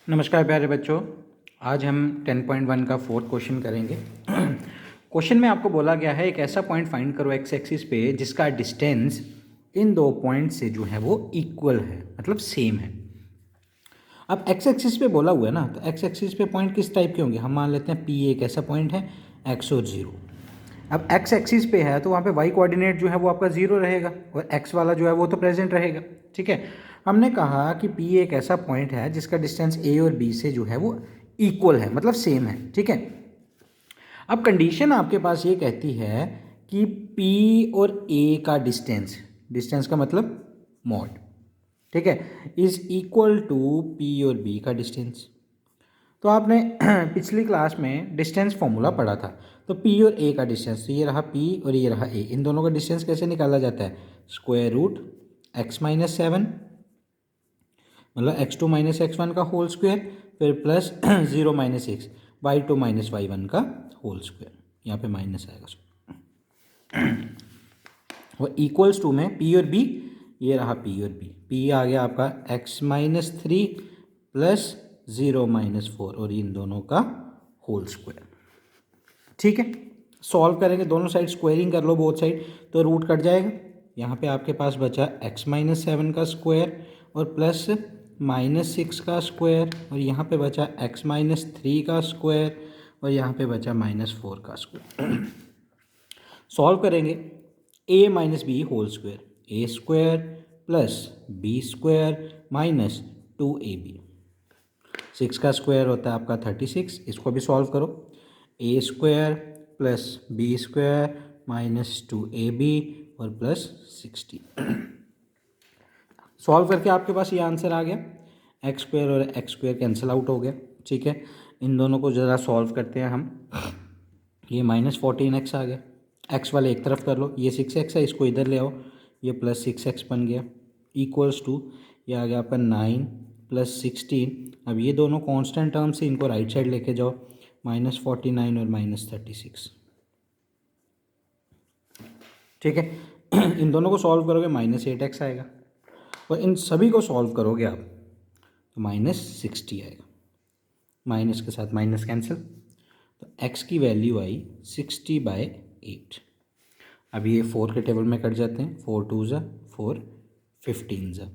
नमस्कार प्यारे बच्चों। आज हम 10.1 का फोर्थ क्वेश्चन करेंगे। क्वेश्चन में आपको बोला गया है एक ऐसा पॉइंट फाइंड करो एक्स एक्सिस पे जिसका डिस्टेंस इन दो पॉइंट से जो है वो इक्वल है, मतलब सेम है। अब एक्स एक्सिस पे बोला हुआ है ना, तो एक्स एक्सिस पे पॉइंट किस टाइप के होंगे। हम मान लेते हैं पी एक ऐसा पॉइंट है, एक्स और जीरो। अब एक्स एक्सिस पे है तो वहाँ पे वाई कोऑर्डिनेट जो है वो आपका जीरो रहेगा और एक्स वाला जो है वो तो प्रेजेंट रहेगा। ठीक है, हमने कहा कि पी एक ऐसा पॉइंट है जिसका डिस्टेंस ए और बी से जो है वो इक्वल है, मतलब सेम है। ठीक है, अब कंडीशन आपके पास ये कहती है कि पी और ए का डिस्टेंस, डिस्टेंस का मतलब मॉड, ठीक है, इज इक्वल टू पी और बी का डिस्टेंस। तो आपने पिछली क्लास में डिस्टेंस फॉर्मूला पढ़ा था, तो पी और ए का डिस्टेंस, तो ये रहा पी और ये रहा ए, इन दोनों का डिस्टेंस कैसे निकाला जाता है, स्क्वायर रूट x-7 मतलब x2-x1 का होल स्क्वायर, फिर प्लस 0-6 y2-y1 का होल स्क्वायर, यहाँ पे माइनस आएगा और इक्वल्स टू में पी और बी, ये रहा पी और बी, पी आ गया आपका x-3 प्लस 0-4 और इन दोनों का होल स्क्वायर। ठीक है, सॉल्व करेंगे, दोनों साइड स्क्वायरिंग कर लो बोथ साइड, तो रूट कट जाएगा। यहाँ पे आपके पास बचा x-7 का स्क्वायर और प्लस -6 का स्क्वायर, और यहाँ पे बचा x-3 का स्क्वायर और यहाँ पे बचा -4 का स्क्वायर। सॉल्व करेंगे, a minus B whole square, A square plus B square minus 2ab, 6 का स्क्वायर होता है आपका 36, इसको भी सॉल्व करो, A square plus B square minus 2ab और प्लस 60। सॉल्व करके आपके पास ये आंसर आ गया, एक्स स्क्वायर और एक्स स्क्वायर कैंसिल आउट हो गया। ठीक है, इन दोनों को ज़रा सॉल्व करते हैं हम, ये -14x आ गया, एक्स वाले एक तरफ कर लो, ये 6x है, इसको इधर ले आओ, ये प्लस 6x बन गया, इक्वल्स टू ये आ गया आपका 9 प्लस 16। अब ये दोनों कांस्टेंट टर्म से इनको राइट साइड लेके जाओ, -49 और -36। ठीक है, इन दोनों को सॉल्व करोगे -8x आएगा, और इन सभी को सॉल्व करोगे आप तो -60 आएगा, माइनस के साथ माइनस कैंसिल, तो x की वैल्यू आई 60/8। अब ये 4 के टेबल में कट जाते हैं, 4 2 ज़ा 4, 15 ज़ा,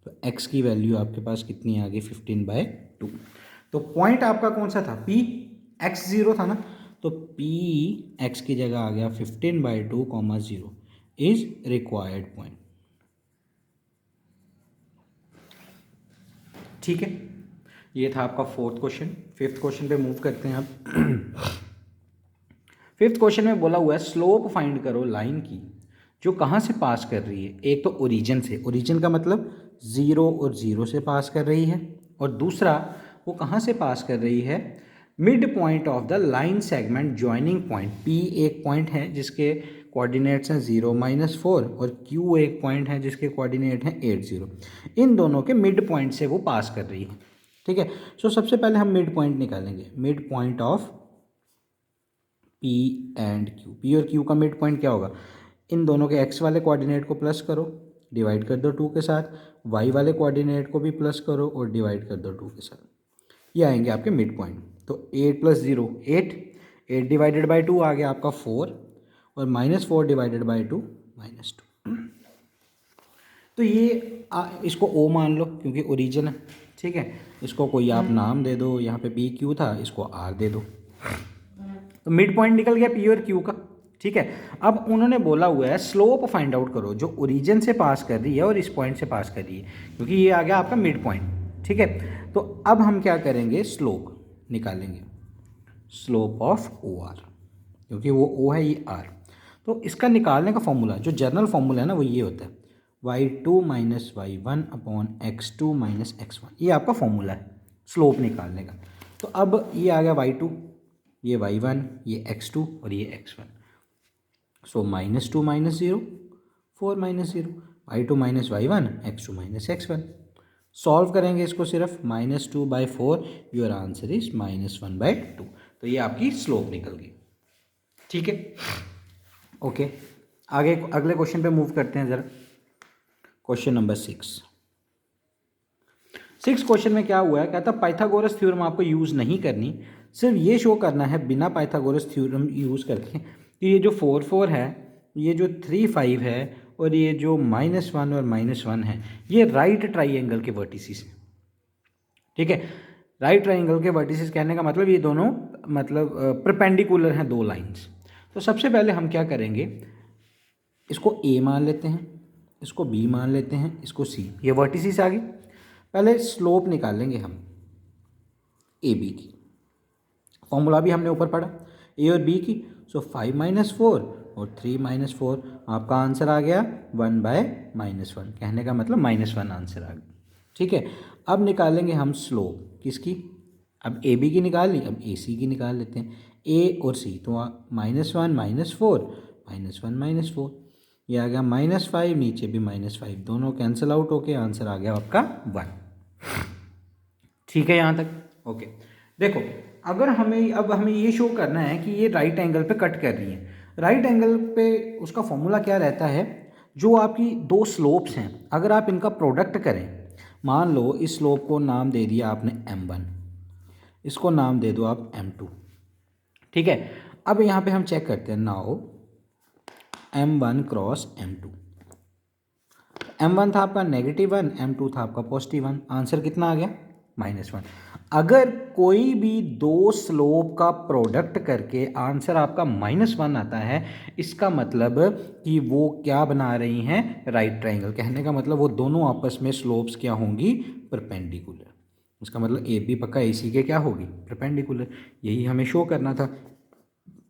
तो x की वैल्यू आपके पास कितनी आ गई, 15/2। तो पॉइंट आपका कौन सा था, p x0 था ना, तो p x की जगह आ गया 15/2, 0 इज रिक्वायर्ड पॉइंट। ठीक है, ये था आपका फोर्थ क्वेश्चन। फिफ्थ क्वेश्चन पे मूव करते हैं अब। फिफ्थ क्वेश्चन में बोला हुआ है स्लोप फाइंड करो लाइन की जो कहाँ से पास कर रही है। एक तो ओरिजिन से, ओरिजिन का मतलब 0 और 0 से पास कर रही है, और दूसरा वो कहाँ से पास कर रही है, mid point of the line segment joining point. P एक पॉइंट है जिसके कोऑर्डिनेट्स हैं 0-4 और क्यू एक पॉइंट है जिसके कोऑर्डिनेट हैं 8 0, इन दोनों के मिड पॉइंट से वो पास कर रही है। ठीक है, सो सबसे पहले हम मिड पॉइंट निकालेंगे, mid point of P and Q. P और क्यू का मिड पॉइंट क्या होगा, इन दोनों के एक्स वाले कोऑर्डिनेट को प्लस करो, डिवाइड कर दो 2 के साथ, वाई वाले कोऑर्डिनेट को भी प्लस करो और डिवाइड कर दो 2 के साथ, ये आएंगे आपके मिड पॉइंट। तो 8 + 0 8, 8 डिवाइडेड बाई 2 आ गया आपका 4, और -4 डिवाइडेड बाई 2 -2। तो ये इसको ओ मान लो क्योंकि ओरिजिन है। ठीक है, इसको कोई आप नाम दे दो, यहाँ पे पी क्यू था, इसको आर दे दो, तो मिड पॉइंट निकल गया पी और क्यू का। ठीक है, अब उन्होंने बोला हुआ है स्लोप फाइंड आउट करो जो ओरिजिन से पास कर रही है और इस पॉइंट से पास कर रही है, क्योंकि ये आ गया आपका मिड पॉइंट। ठीक है, तो अब हम क्या करेंगे, स्लोप निकालेंगे, स्लोप ऑफ ओ आर, क्योंकि वो ओ है ये आर। तो इसका निकालने का फॉर्मूला, जो जनरल फॉर्मूला है ना, वो ये होता है y2 - y1 upon x2 - x1, ये आपका फॉर्मूला है स्लोप निकालने का। तो अब ये आ गया y2, ये y1, ये x2 और ये x1, सो -2 - 0 4 - 0, y2 - y1 x2 - x1। Solve करेंगे इसको सिर्फ, -2/4, योर आंसर इज -1/2। तो ये आपकी स्लोप निकल गई। ठीक है, ओके, आगे अगले क्वेश्चन पे मूव करते हैं ज़रा। क्वेश्चन नंबर 6, 6 क्वेश्चन में क्या हुआ है, कहता पाइथागोरस थ्योरम आपको यूज़ नहीं करनी, सिर्फ ये शो करना है बिना पाइथागोरस थ्योरम यूज़ करके कि ये जो 4 4 है, ये जो 3 5 है और ये जो -1 और -1 है, ये राइट ट्राइंगल के वर्टिसेस हैं। ठीक है, राइट ट्राइंगल के वर्टिसेस कहने का मतलब ये दोनों मतलब परपेंडिकुलर हैं दो लाइंस। तो सबसे पहले हम क्या करेंगे, इसको ए मान लेते हैं, इसको बी मान लेते हैं, इसको सी, ये वर्टिसेस आ गई। पहले स्लोप निकालेंगे हम ए बी की, फॉर्मूला भी हमने ऊपर पढ़ा ए और बी की। सो 5 - 4 और 3 - 4, आपका आंसर आ गया 1/-1, कहने का मतलब -1 आंसर आ गया। ठीक है, अब निकालेंगे हम स्लोप किसकी, अब ए बी की निकाल ली, अब ए सी की निकाल लेते हैं, ए और सी। तो -1 - 4 -1 - 4, ये आ गया -5, नीचे भी -5, दोनों कैंसिल आउट होके आंसर आ गया आपका 1। ठीक है यहाँ तक, ओके। देखो अगर हमें ये शो करना है कि ये राइट एंगल पे कट कर रही है, राइट एंगल पे उसका फॉर्मूला क्या रहता है, जो आपकी दो स्लोप्स हैं अगर आप इनका प्रोडक्ट करें, मान लो इस स्लोप को नाम दे दिया आपने m1, इसको नाम दे दो आप m2। ठीक है, अब यहाँ पे हम चेक करते हैं, now m1 cross m2, m1 था आपका -1, m2 था आपका +1, आंसर कितना आ गया -1। अगर कोई भी दो स्लोप का प्रोडक्ट करके आंसर आपका -1 आता है, इसका मतलब कि वो क्या बना रही हैं, राइट ट्राइंगल। कहने का मतलब वो दोनों आपस में स्लोप्स क्या होंगी, परपेंडिकुलर। इसका मतलब ए बी पक्का ए सी के क्या होगी, परपेंडिकुलर। यही हमें शो करना था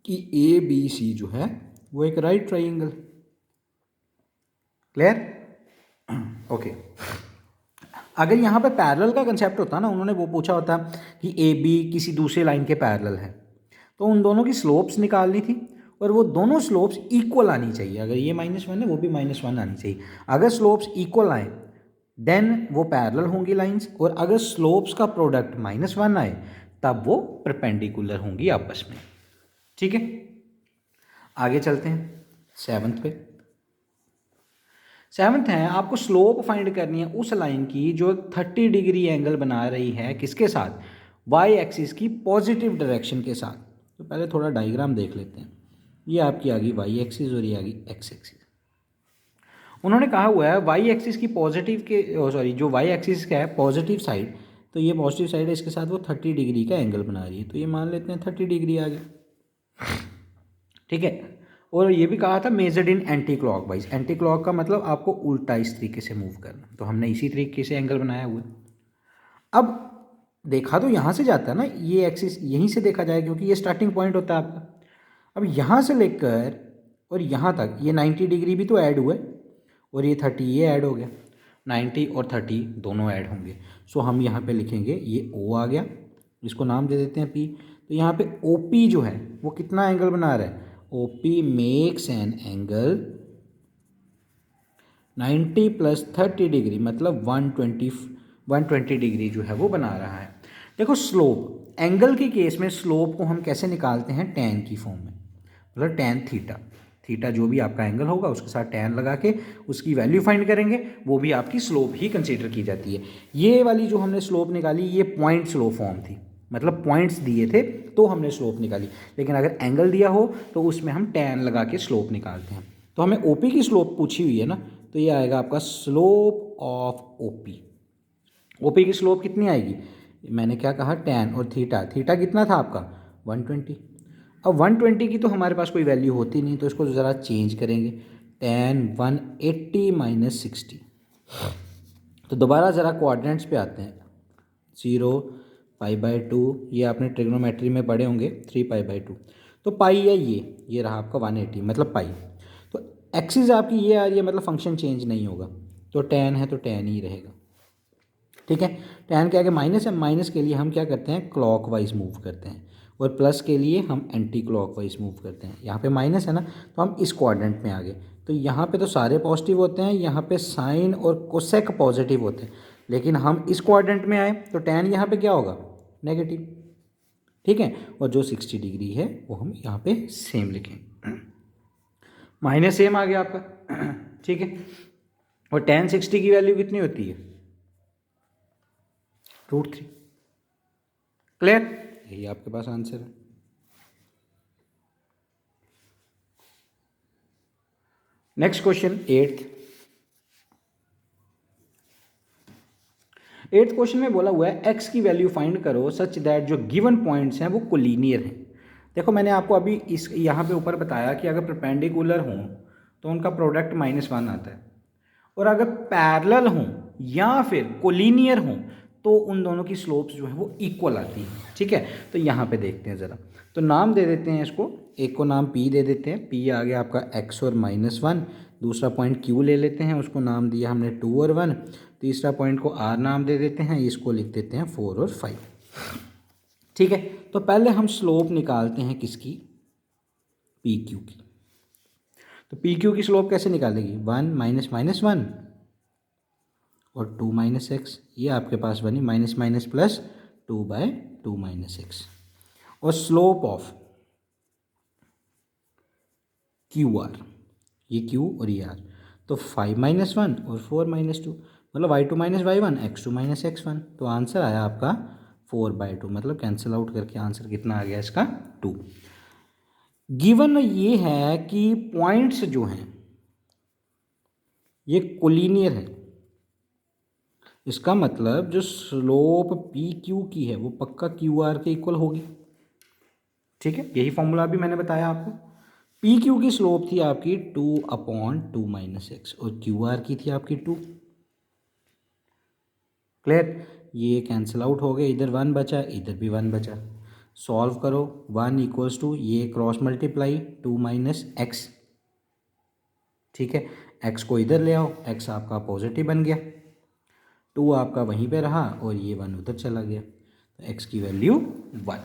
कि ए बी सी जो है वो एक राइट ट्राइंगल। Clear, okay. अगर यहाँ पे पैरेलल का कंसेप्ट होता ना, उन्होंने वो पूछा होता कि ए बी किसी दूसरे लाइन के पैरेलल है, तो उन दोनों की स्लोप्स निकालनी थी और वो दोनों स्लोप्स इक्वल आनी चाहिए। अगर ये -1 है वो भी -1 आनी चाहिए। अगर स्लोप्स इक्वल आए देन वो पैरेलल होंगी लाइंस, और अगर स्लोप्स का प्रोडक्ट -1 आए तब वो परपेंडिकुलर होंगी आपस में। ठीक है, आगे चलते हैं 7th पे। 7th है, आपको स्लोप फाइंड करनी है उस लाइन की जो 30 डिग्री एंगल बना रही है, किसके साथ, वाई एक्सिस की पॉजिटिव डायरेक्शन के साथ। तो पहले थोड़ा डायग्राम देख लेते हैं। ये आपकी आ गई वाई एक्सिस और ये आ गई एक्स एक्सिस। उन्होंने कहा हुआ है वाई एक्सिस की पॉजिटिव के सॉरी जो वाई एक्सिस का है पॉजिटिव साइड, तो ये पॉजिटिव साइड है, इसके साथ वो 30 डिग्री का एंगल बना रही है, तो ये मान लेते हैं 30 डिग्री आ गया। ठीक है, और ये भी कहा था measured in anti clockwise. Anti clock का मतलब आपको उल्टा इस तरीके से मूव करना, तो हमने इसी तरीके से एंगल बनाया हुआ है। अब देखा तो यहाँ से जाता है ना, ये एक्सिस यहीं से देखा जाए क्योंकि ये स्टार्टिंग पॉइंट होता है आपका। अब यहाँ से लेकर और यहाँ तक ये 90 डिग्री भी तो ऐड हुए और ये 30 ये ऐड हो गया, 90 और 30 दोनों ऐड होंगे। सो हम यहाँ पे लिखेंगे ये O आ गया, इसको नाम दे देते हैं P। तो यहाँ पे OP जो है वो कितना एंगल बना रहा है, OP makes an angle 90 + 30 degree, मतलब 120 डिग्री जो है वो बना रहा है। देखो स्लोप, एंगल के केस में स्लोप को हम कैसे निकालते हैं, टैन की फॉर्म में, मतलब टैन थीटा। थीटा जो भी आपका एंगल होगा उसके साथ टैन लगा के उसकी वैल्यू फाइंड करेंगे, वो भी आपकी स्लोप ही कंसीडर की जाती है। ये वाली जो हमने स्लोप निकाली ये पॉइंट स्लोप फॉर्म थी, मतलब पॉइंट्स दिए थे तो हमने स्लोप निकाली। लेकिन अगर एंगल दिया हो तो उसमें हम टैन लगा के स्लोप निकालते हैं। तो हमें ओपी की स्लोप पूछी हुई है ना, तो ये आएगा आपका स्लोप ऑफ ओपी। ओपी की स्लोप कितनी आएगी, मैंने क्या कहा, टैन और थीटा, थीटा कितना था आपका 120। अब 120 की तो हमारे पास कोई वैल्यू होती नहीं, तो इसको ज़रा चेंज करेंगे, टैन 180 - 60। तो दोबारा ज़रा कोऑर्डिनेट्स पे आते हैं, 0 π/2, ये आपने ट्रिग्नोमेट्री में पढ़े होंगे 3 π/2। तो पाई है ये रहा आपका 180 मतलब पाई। तो एक्सिस आपकी ये आ रही है, मतलब फंक्शन चेंज नहीं होगा, तो टैन है तो टैन ही रहेगा। ठीक है, टैन के आगे माइनस है, माइनस के लिए हम क्या करते हैं, क्लॉकवाइज मूव करते हैं, और प्लस के लिए हम एंटी क्लॉकवाइज मूव करते हैं। यहाँ पे माइनस है ना, तो हम इस क्वाड्रेंट में आ गए। तो यहाँ पे तो सारे पॉजिटिव होते हैं, यहाँ पे साइन और कोसेक पॉजिटिव होते हैं, लेकिन हम इस क्वाड्रेंट में आए तो टैन यहाँ पे क्या होगा, नेगेटिव। ठीक है, और जो 60 डिग्री है वो हम यहाँ पे सेम लिखें, माइनस सेम आ गया आपका। ठीक है, और tan 60 की वैल्यू कितनी होती है, √3। क्लियर? यही आपके पास आंसर है। नेक्स्ट क्वेश्चन, एट्थ क्वेश्चन में बोला हुआ है एक्स की वैल्यू फाइंड करो सच दैट जो गिवन पॉइंट्स हैं वो कोलिनियर हैं। देखो मैंने आपको अभी इस यहाँ पे ऊपर बताया कि अगर परपेंडिकुलर हों तो उनका प्रोडक्ट -1 आता है, और अगर पैरेलल हों या फिर कोलिनियर हों तो उन दोनों की स्लोप्स जो है वो इक्वल आती है। ठीक है, तो यहाँ पे देखते हैं ज़रा, तो नाम दे देते हैं इसको, एक को नाम P दे देते हैं, P आ गया आपका x और -1। दूसरा पॉइंट Q ले लेते हैं, उसको नाम दिया हमने 2 और 1। तीसरा पॉइंट को R नाम दे देते हैं, इसको लिख देते हैं 4 और 5। ठीक है, तो पहले हम स्लोप निकालते हैं किसकी, PQ की। तो PQ की स्लोप कैसे निकालेगी, 1 -1 और 2 - x, ये आपके पास बनी माइनस प्लस 2/2 - x। और स्लोप ऑफ QR, ये Q और ये R, तो 5 - 1 और 4 - 2, मतलब y2 - y1 x2 - x1। तो आंसर आया आपका 4/2, मतलब कैंसिल आउट करके आंसर कितना आ गया इसका, 2। गिवन ये है कि पॉइंट्स जो हैं ये कोलिनियर है, इसका मतलब जो स्लोप PQ की है वो पक्का QR के इक्वल होगी। ठीक है, यही फॉर्मूला भी मैंने बताया आपको। PQ की स्लोप थी आपकी 2/2 - x और QR की थी आपकी 2। क्लियर? ये कैंसिल आउट हो गए, इधर 1 बचा, इधर भी 1 बचा। सॉल्व करो, 1 = ये क्रॉस मल्टीप्लाई 2 - x। ठीक है, x को इधर ले आओ, x आपका पॉजिटिव बन गया, 2 आपका वहीं पे रहा और ये 1 उधर चला गया, तो x की वैल्यू 1।